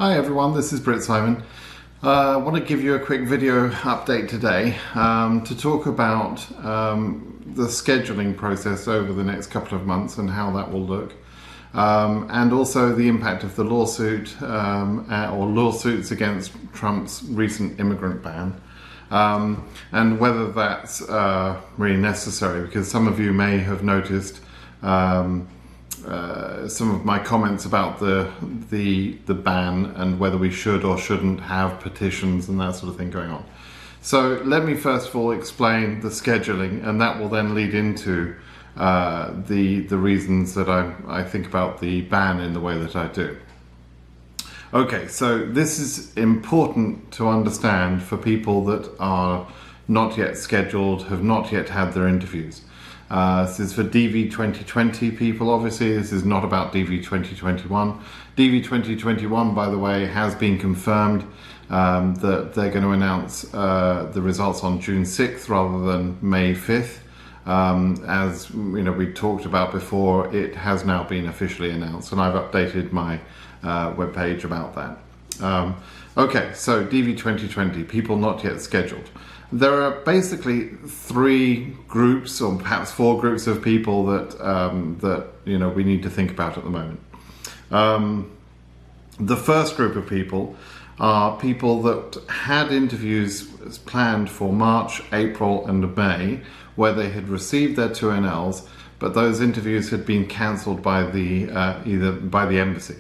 Hi everyone, this is BritSimon. I want to give you a quick video update today to talk about the scheduling process over the next couple of months and how that will look, and also the impact of the lawsuit or lawsuits against Trump's recent immigrant ban, and whether that's really necessary, because some of you may have noticed some of my comments about the ban and whether we should or shouldn't have petitions and that sort of thing going on. So let me first of all explain the scheduling, and that will then lead into the reasons that I think about the ban in the way that I do. Okay, so this is important to understand for people that are not yet scheduled, have not yet had their interviews. This is for DV 2020 people, obviously. This is not about DV 2021. DV 2021, by the way, has been confirmed that they're going to announce the results on June 6th rather than May 5th. As you know, we talked about before, it has now been officially announced, and I've updated my webpage about that. Okay, so DV 2020, people not yet scheduled. There are basically three groups, or perhaps four groups of people that we need to think about at the moment. The first group of people are people that had interviews planned for March, April, and May, where they had received their 2NLs, but those interviews had been cancelled by either by the embassy.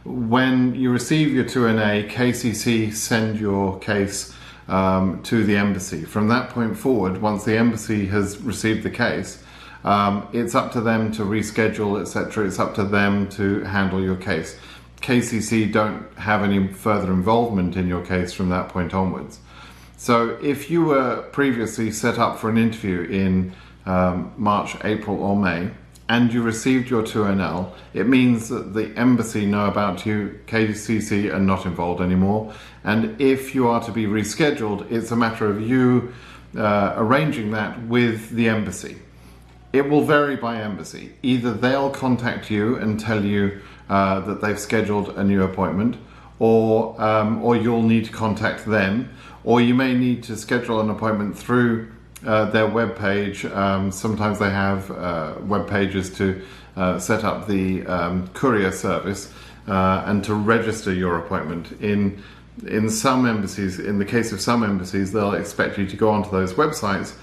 When you receive your 2NA, KCC send your case to the embassy. From that point forward, once the embassy has received the case, it's up to them to reschedule, etc. It's up to them to handle your case. KCC don't have any further involvement in your case from that point onwards. So if you were previously set up for an interview in March, April or May, and you received your 2NL, it means that the embassy know about you, KCC are not involved anymore, and if you are to be rescheduled, it's a matter of you arranging that with the embassy. It will vary by embassy. Either they'll contact you and tell you that they've scheduled a new appointment, or you'll need to contact them, or you may need to schedule an appointment through their web page. Sometimes they have web pages to set up the courier service and to register your appointment. In some embassies, in the case of some embassies, they'll expect you to go onto those websites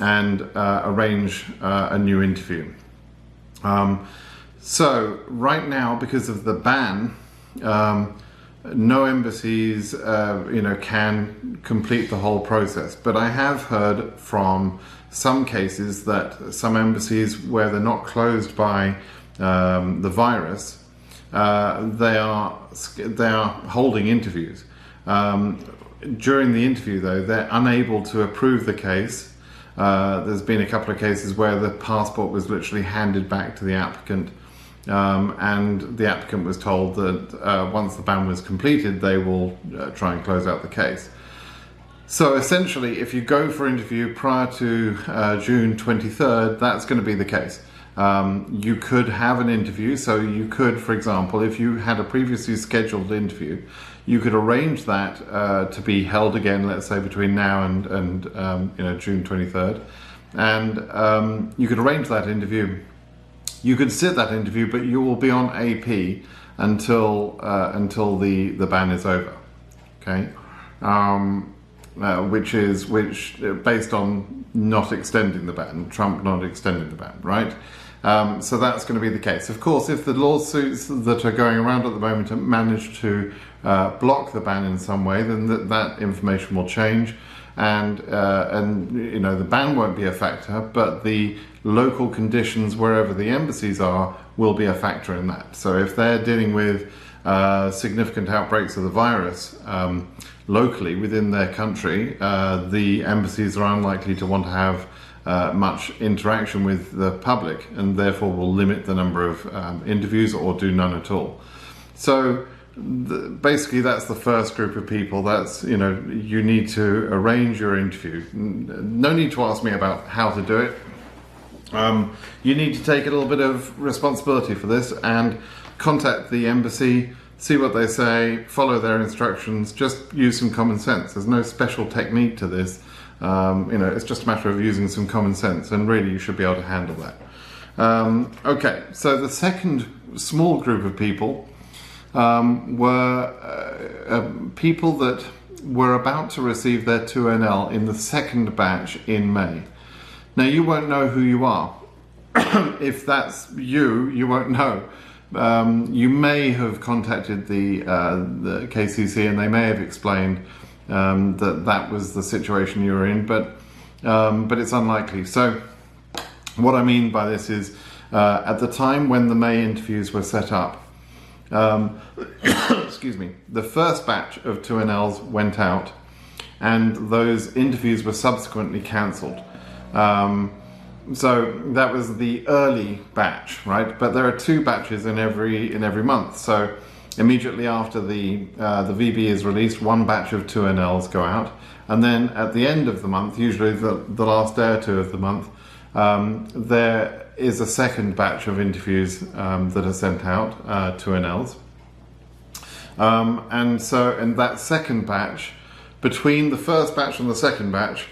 and arrange a new interview. So right now, because of the ban, no embassies can complete the whole process, but I have heard from some cases that some embassies where they're not closed by the virus, they are holding interviews. During the interview though, they're unable to approve the case. There's been a couple of cases where the passport was literally handed back to the applicant, and the applicant was told that once the ban was completed, they will try and close out the case. So essentially, if you go for interview prior to June 23rd, that's going to be the case. You could have an interview, so you could, for example, if you had a previously scheduled interview, you could arrange that to be held again, let's say between now and June 23rd, and you could arrange that interview. You could sit that interview, but you will be on AP until the ban is over. Okay, which based on not extending the ban, Trump not extending the ban, right? So that's going to be the case. Of course, if the lawsuits that are going around at the moment manage to block the ban in some way, then that information will change, and the ban won't be a factor, but the local conditions wherever the embassies are will be a factor in that. So if they're dealing with significant outbreaks of the virus locally within their country, the embassies are unlikely to want to have much interaction with the public, and therefore will limit the number of interviews or do none at all. So basically that's the first group of people. That's, you need to arrange your interview. No need to ask me about how to do it. You need to take a little bit of responsibility for this and contact the embassy, see what they say, follow their instructions, just use some common sense. There's no special technique to this. It's just a matter of using some common sense, and really you should be able to handle that. Okay, so the second small group of people were people that were about to receive their 2NL in the second batch in May. Now, you won't know who you are. If that's you won't know. You may have contacted the KCC and they may have explained that was the situation you were in, but it's unlikely. So what I mean by this is at the time when the May interviews were set up, excuse me, the first batch of 2NLs went out and those interviews were subsequently cancelled. So that was the early batch, right? But there are 2 batches in every month. So immediately after the VB is released, 1 batch of 2NLs go out, and then at the end of the month, usually the last day or 2 of the month, there is a second batch of interviews that are sent out, 2NLs. And so in that second batch, between the first batch and the second batch,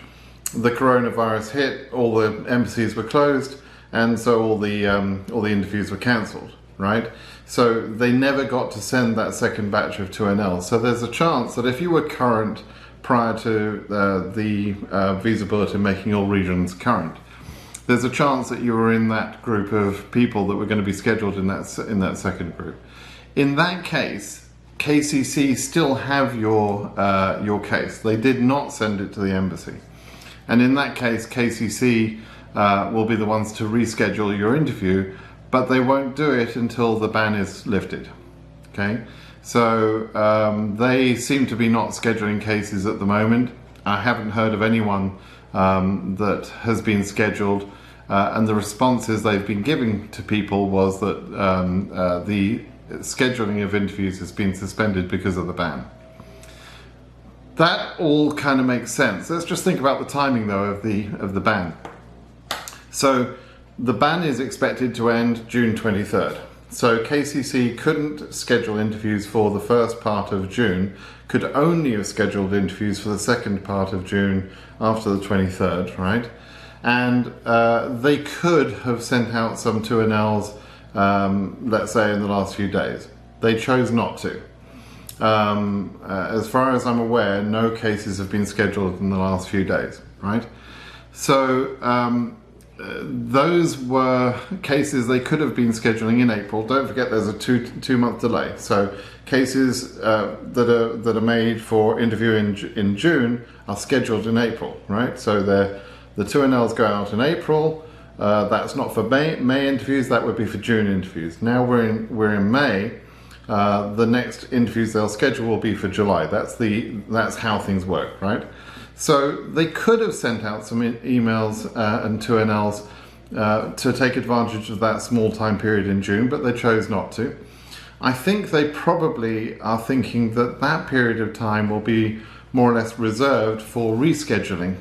the coronavirus hit, all the embassies were closed, and so all the interviews were cancelled, right? So they never got to send that second batch of 2NLs. So there's a chance that if you were current prior to the visa bulletin making all regions current, there's a chance that you were in that group of people that were going to be scheduled in that second group. In that case, KCC still have your case. They did not send it to the embassy. And in that case, KCC will be the ones to reschedule your interview, but they won't do it until the ban is lifted. Okay, so they seem to be not scheduling cases at the moment. I haven't heard of anyone that has been scheduled, and the responses they've been giving to people was that the scheduling of interviews has been suspended because of the ban. That all kind of makes sense. Let's just think about the timing, though, of the ban. So the ban is expected to end June 23rd. So KCC couldn't schedule interviews for the first part of June, could only have scheduled interviews for the second part of June after the 23rd, right? And they could have sent out some 2NLs, let's say, in the last few days. They chose not to. As far as I'm aware, no cases have been scheduled in the last few days, right? So those were cases they could have been scheduling in April. Don't forget there's a two-month delay. So cases that are made for interview in June are scheduled in April, right? So the 2NLs go out in April. That's not for May interviews, that would be for June interviews. Now we're in May. The next interviews they'll schedule will be for July. That's how things work, right? So they could have sent out some emails and 2NLs to take advantage of that small time period in June, but they chose not to. I think they probably are thinking that that period of time will be more or less reserved for rescheduling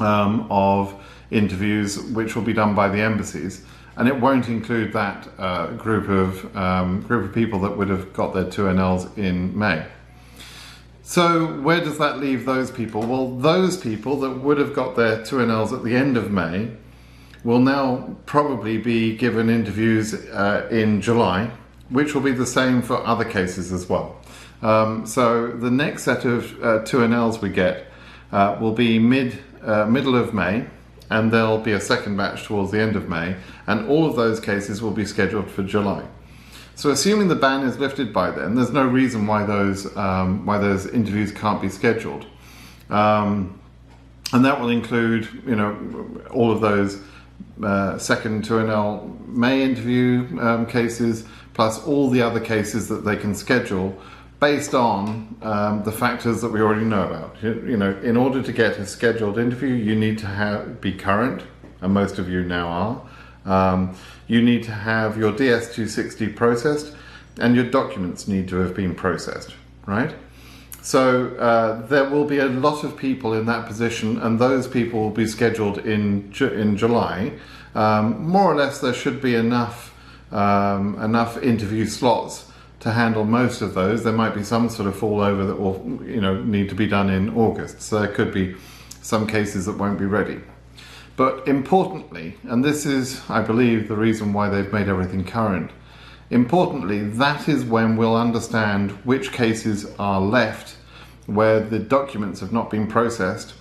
of interviews, which will be done by the embassies. And it won't include that group of people that would have got their 2NLs in May. So where does that leave those people? Well, those people that would have got their 2NLs at the end of May will now probably be given interviews in July, which will be the same for other cases as well. So the next set of 2NLs we get will be middle of May, and there'll be a second batch towards the end of May, and all of those cases will be scheduled for July. So assuming the ban is lifted by then, there's no reason why those interviews can't be scheduled. And that will include, all of those second 2NL May interview cases, plus all the other cases that they can schedule based on the factors that we already know about. In order to get a scheduled interview, you need to be current, and most of you now are. You need to have your DS-260 processed, and your documents need to have been processed, right? So there will be a lot of people in that position, and those people will be scheduled in July. More or less, there should be enough interview slots to handle most of those. There might be some sort of fallover that will, need to be done in August. So there could be some cases that won't be ready. But importantly, and this is, I believe, the reason why they've made everything current, importantly, that is when we'll understand which cases are left where the documents have not been processed,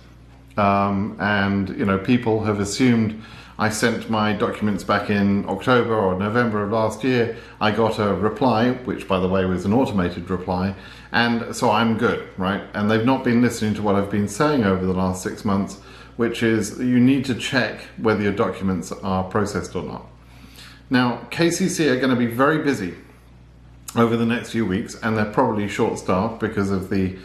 and people have assumed I sent my documents back in October or November of last year. I got a reply, which by the way was an automated reply, and so I'm good, right? And they've not been listening to what I've been saying over the last 6 months, which is you need to check whether your documents are processed or not. Now, KCC are going to be very busy over the next few weeks, and they're probably short-staffed because of the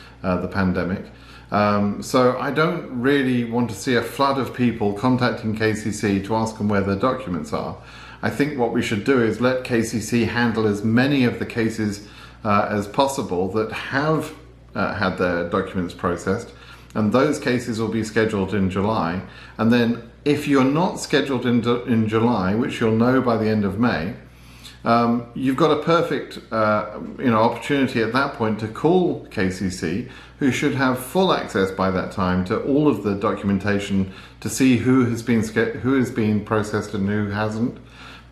pandemic. So I don't really want to see a flood of people contacting KCC to ask them where their documents are. I think what we should do is let KCC handle as many of the cases as possible that have had their documents processed, and those cases will be scheduled in July. And then if you're not scheduled in July, which you'll know by the end of May, you've got a perfect opportunity at that point to call KCC, who should have full access by that time to all of the documentation to see who has been processed and who hasn't,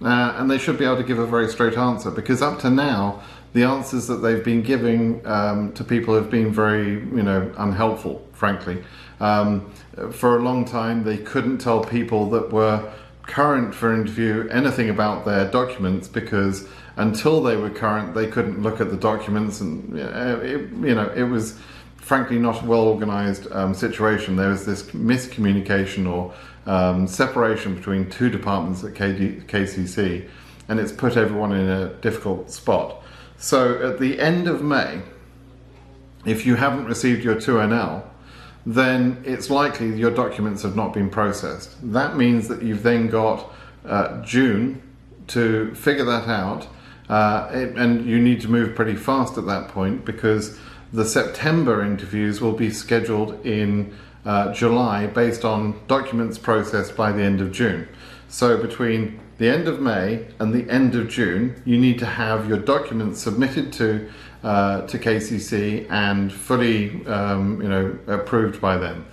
and they should be able to give a very straight answer, because up to now the answers that they've been giving to people have been very unhelpful, frankly. For a long time they couldn't tell people that were current for interview anything about their documents, because until they were current they couldn't look at the documents, and it was frankly not a well organized situation. There was this miscommunication or separation between two departments at KCC, and it's put everyone in a difficult spot. So at the end of May, if you haven't received your 2NL, then it's likely your documents have not been processed. That means that you've then got June to figure that out, and you need to move pretty fast at that point, because the September interviews will be scheduled in July based on documents processed by the end of June. So between the end of May and the end of June, you need to have your documents submitted to KCC and fully approved by them.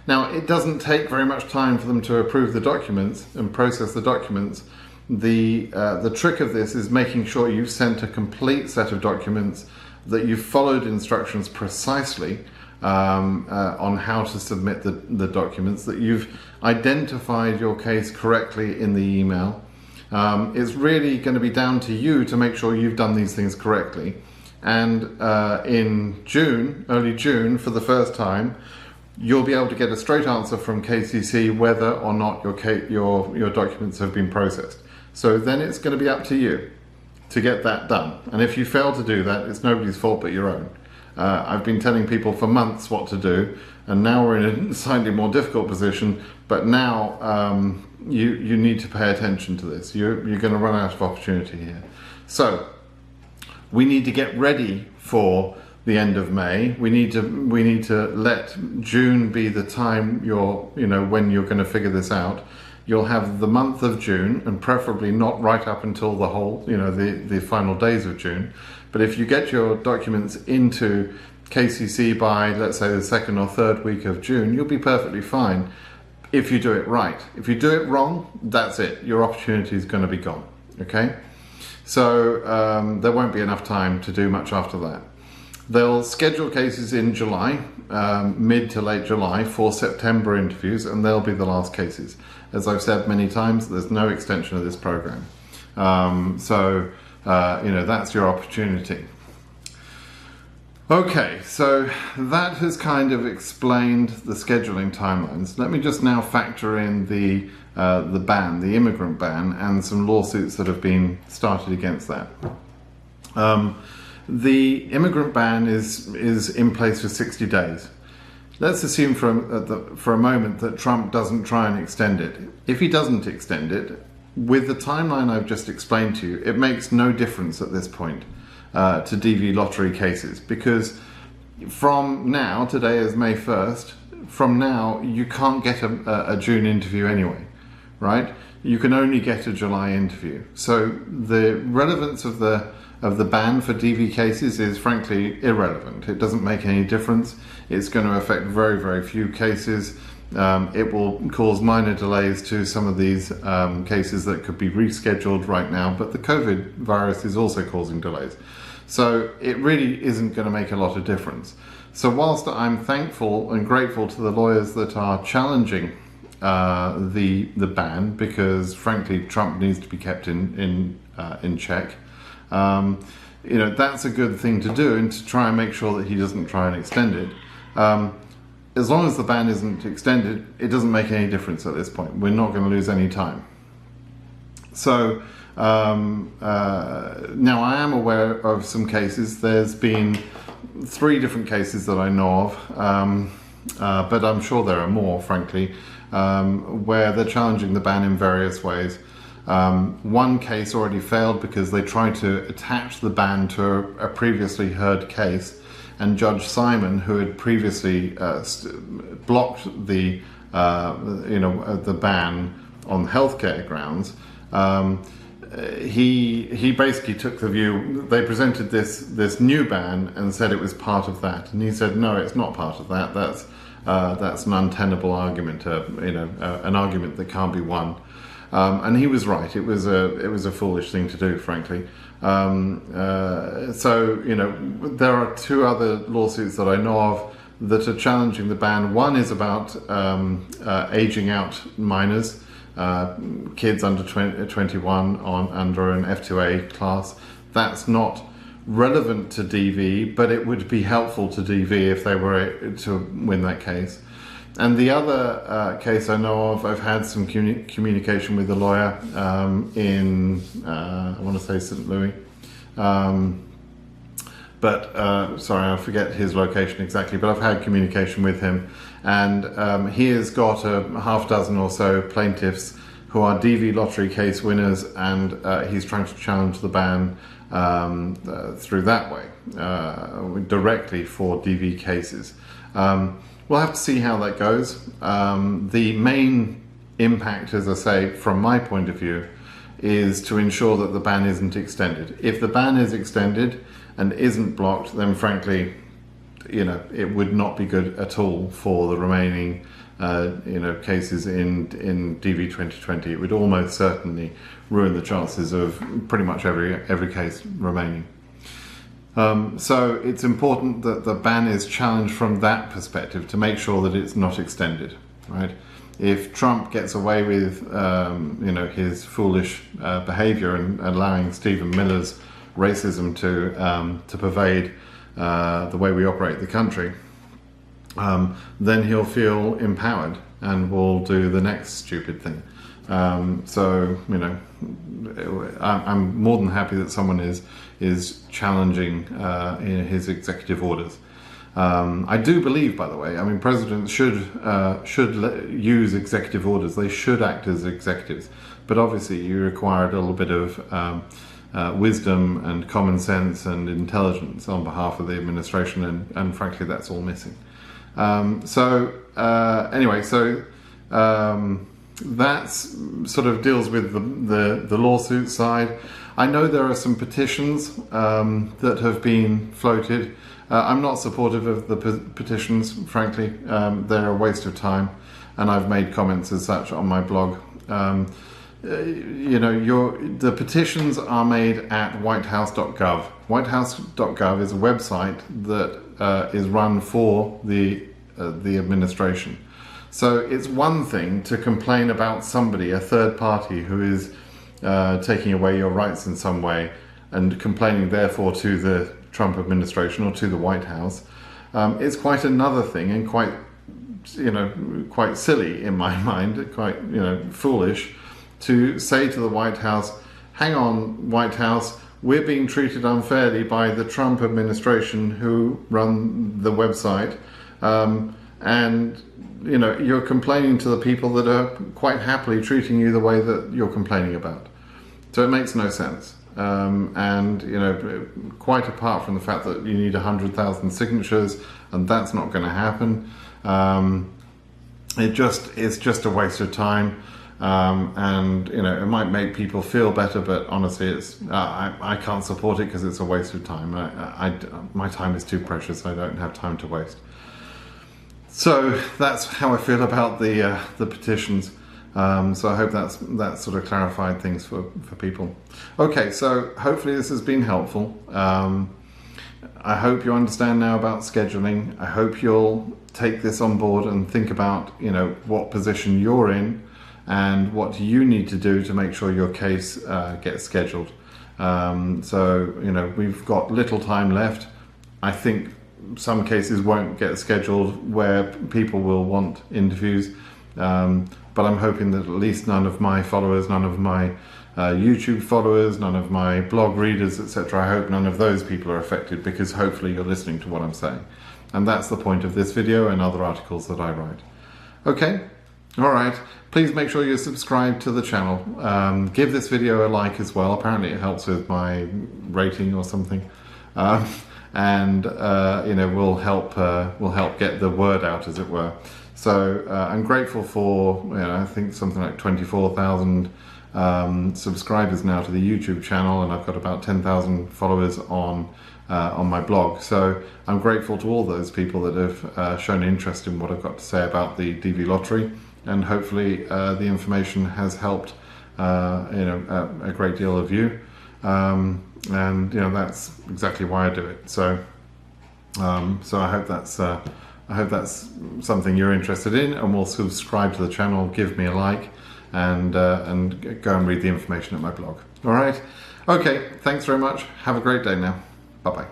Now, it doesn't take very much time for them to approve the documents and process the documents. The trick of this is making sure you've sent a complete set of documents, that you've followed instructions precisely on how to submit the documents, that you've identified your case correctly in the email. It's really going to be down to you to make sure you've done these things correctly. And in June, early June, for the first time, you'll be able to get a straight answer from KCC whether or not your documents have been processed. So then it's going to be up to you to get that done. And if you fail to do that, it's nobody's fault but your own. I've been telling people for months what to do, and now we're in a slightly more difficult position, but now you need to pay attention to this. You're going to run out of opportunity here. So we need to get ready for the end of May. We need to let June be the time when you're going to figure this out. You'll have the month of June, and preferably not right up until the whole, the final days of June. But if you get your documents into KCC by, let's say, the second or third week of June, you'll be perfectly fine if you do it right. If you do it wrong, that's it. Your opportunity is going to be gone. Okay? So there won't be enough time to do much after that. They'll schedule cases in July, mid to late July, for September interviews, and they'll be the last cases. As I've said many times, there's no extension of this program. That's your opportunity. Okay, so that has kind of explained the scheduling timelines. Let me just now factor in the ban, the immigrant ban, and some lawsuits that have been started against that. The immigrant ban is in place for 60 days. Let's assume for a moment that Trump doesn't try and extend it. If he doesn't extend it, with the timeline I've just explained to you, it makes no difference at this point to DV lottery cases, because from now, today is May 1st, from now you can't get a June interview anyway, right? You can only get a July interview. So the relevance of the of the ban for DV cases is frankly irrelevant. It doesn't make any difference. It's going to affect very, very few cases. It will cause minor delays to some of these cases that could be rescheduled right now, but the COVID virus is also causing delays. So it really isn't going to make a lot of difference. So whilst I'm thankful and grateful to the lawyers that are challenging the ban, because frankly Trump needs to be kept in check, that's a good thing to do, and to try and make sure that he doesn't try and extend it. As long as the ban isn't extended, it doesn't make any difference at this point. We're not going to lose any time. So now I am aware of some cases. There's been 3 different cases that I know of, but I'm sure there are more, frankly, where they're challenging the ban in various ways. One case already failed because they tried to attach the ban to a previously heard case, and Judge Simon, who had previously blocked the ban on healthcare grounds, he basically took the view. They presented this new ban and said it was part of that, and he said no, it's not part of that. That's an untenable argument, an argument that can't be won. And he was right. It was a foolish thing to do, frankly. So there are 2 other lawsuits that I know of that are challenging the ban. One is about aging out minors, kids under 21 under an F2A class. That's not relevant to DV, but it would be helpful to DV if they were to win that case. And the other case I know of, I've had some communication with the lawyer in, I want to say St. Louis, sorry, I forget his location exactly, but I've had communication with him, and he has got a half dozen or so plaintiffs who are DV lottery case winners, and he's trying to challenge the ban through that way, directly for DV cases. We'll have to see how that goes. The main impact, as I say, from my point of view, is to ensure that the ban isn't extended. If the ban is extended and isn't blocked, then frankly, it would not be good at all for the remaining, cases in DV 2020. It would almost certainly ruin the chances of pretty much every case remaining. So it's important that the ban is challenged from that perspective to make sure that it's not extended, right? If Trump gets away with, his foolish behavior and allowing Stephen Miller's racism to pervade the way we operate the country, then he'll feel empowered and will do the next stupid thing. I'm more than happy that someone is challenging his executive orders. I do believe, by the way, presidents should use executive orders. They should act as executives, but obviously you require a little bit of wisdom and common sense and intelligence on behalf of the administration, and frankly that's all missing. That's sort of deals with the lawsuit side. I know there are some petitions that have been floated. I'm not supportive of the petitions, frankly. They're a waste of time, and I've made comments as such on my blog. The petitions are made at whitehouse.gov. Whitehouse.gov is a website that is run for the administration. So it's one thing to complain about somebody, a third party, who is taking away your rights in some way, and complaining therefore to the Trump administration or to the White House. It's quite another thing, and quite silly in my mind, quite foolish, to say to the White House, hang on, White House, we're being treated unfairly by the Trump administration who run the website, and you're complaining to the people that are quite happily treating you the way that you're complaining about. So it makes no sense. Quite apart from the fact that you need 100,000 signatures, and that's not going to happen. It's just a waste of time. and you know, it might make people feel better, but honestly, it's I can't support it because it's a waste of time. My time is too precious. I don't have time to waste. So that's how I feel about the petitions. So I hope that sort of clarified things for people. Okay, so hopefully this has been helpful. I hope you understand now about scheduling. I hope you'll take this on board and think about, you know, what position you're in and what you need to do to make sure your case gets scheduled. So, you know, we've got little time left. I think some cases won't get scheduled where people will want interviews, but I'm hoping that at least none of my followers, none of my YouTube followers, none of my blog readers, etc. I hope none of those people are affected, because hopefully you're listening to what I'm saying. And that's the point of this video and other articles that I write. Okay, all right. Please make sure you're subscribed to the channel. Give this video a like as well. Apparently it helps with my rating or something. And you know, will help get the word out, as it were. So I'm grateful for, you know, I think something like 24,000 subscribers now to the YouTube channel, and I've got about 10,000 followers on my blog. So I'm grateful to all those people that have shown interest in what I've got to say about the DV lottery, and hopefully the information has helped you know, a great deal of you. And you know, that's exactly why I do it. So so I hope that's something you're interested in, and will subscribe to the channel, give me a like, and go and read the information at my blog. All right. Okay. Thanks very much. Have a great day now. Bye bye.